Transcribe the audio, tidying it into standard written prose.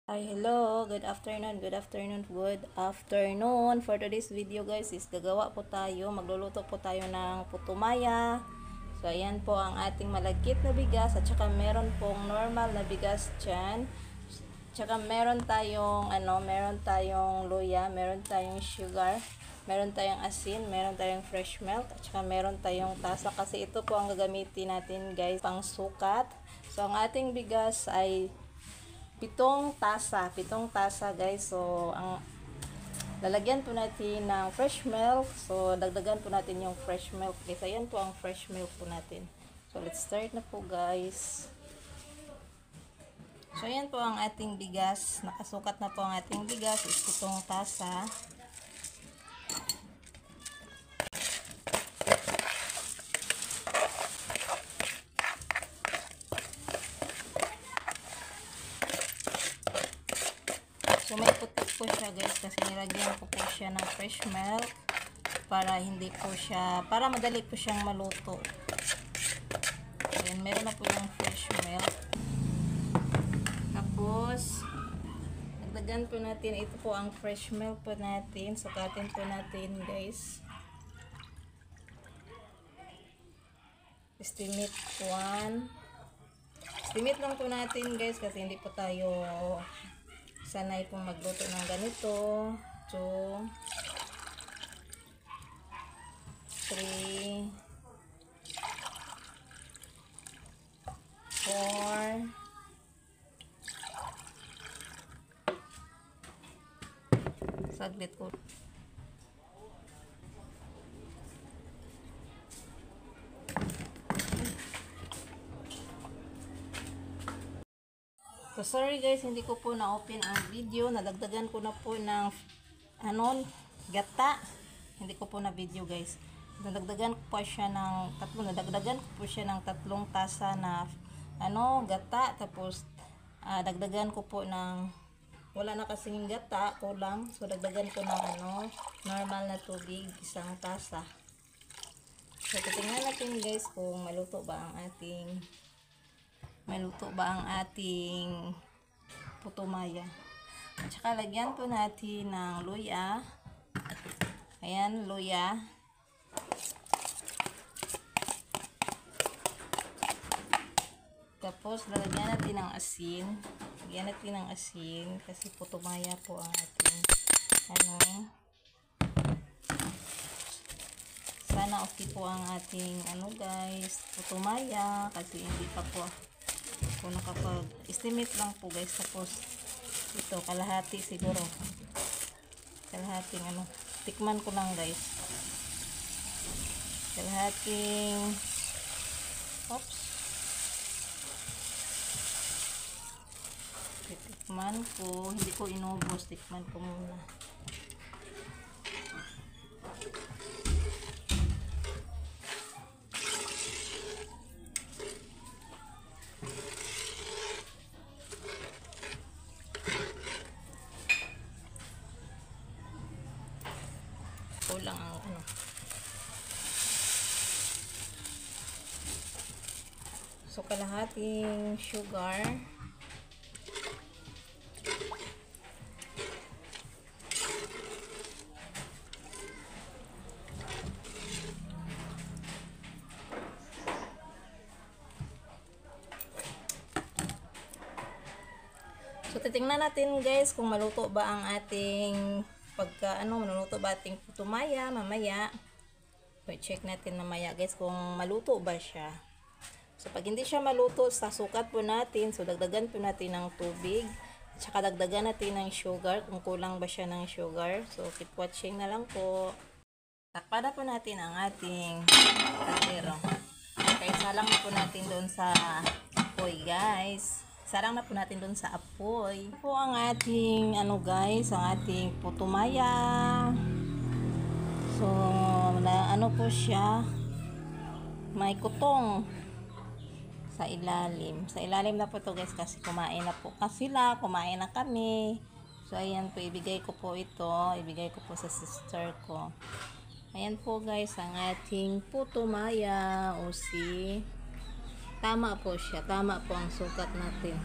Hi, hello. Good afternoon. For today's video guys is magluluto po tayo ng putumaya. So ayan po ang ating malagkit na bigas at saka meron pong normal na bigas dyan. Tsaka meron tayong luya, meron tayong sugar, meron tayong asin, meron tayong fresh milk, at saka meron tayong tasa kasi ito po ang gagamitin natin guys pang sukat. So ang ating bigas ay pitong tasa guys. So ang lalagyan po natin ng fresh milk. So dagdagan po natin yung fresh milk guys. Ayan po ang fresh milk po natin. So let's start na po guys. So ayan po ang ating bigas. Nakasukat na po ang ating bigas. Is pitong tasa. So may putok po siya guys kasi nilagyan ko po siya ng fresh milk para madali po siyang maluto. Then meron na po yung fresh milk. Tapos dagdagan po natin, ito po ang fresh milk po natin. Sukatin po natin guys. Estimate 1. Estimate lang po natin guys kasi hindi po tayo sanay pong magluto ng ganito. 2 3 4 saglit ko. So sorry guys, hindi ko po na-open ang video. Nadagdagan ko na po ng gata. Hindi ko po na video guys. Nadagdagan ko po siya ng tatlong tasa na gata. Tapos dagdagan ko po ng wala na kasing gata, kulang. So dagdagan ko ng normal na tubig, isang tasa. So titingnan natin guys kung maluto ba ang ating putumaya. At saka lagyan po natin ng luya. Ayan, luya. Tapos lalagyan natin ng asin. Lagyan natin ng asin kasi putumaya po ang ating sana okay po ang ating guys putumaya kasi hindi pa po ako nakapag-estimate lang po guys. Tapos ito kalahati siguro, kalahating tikman ko lang guys, kalahating tikman ko, hindi ko inubos, tikman ko muna. Kulang ang so kalahating sugar, so titingnan natin guys kung maluto ba ang ating maluto ba ating putumaya mamaya. So check natin mamaya guys kung maluto ba siya. So pag hindi siya maluto, sasukat po natin. So dagdagan po natin ng tubig. At saka dagdagan natin ng sugar kung kulang ba siya ng sugar. So keep watching na lang po. Takpan na po natin ang ating kaldero. Okay, salang na po natin doon sa apoy guys. Sarang na po natin doon sa apoy. Ito po ang ating guys, ang ating putumaya. So po siya, may kutong sa ilalim. Sa ilalim na po to guys kasi kumain na kami. So ayan po, ibigay ko po sa sister ko. Ayan po guys ang ating putumaya. Tama po siya. Tama po ang sukat natin.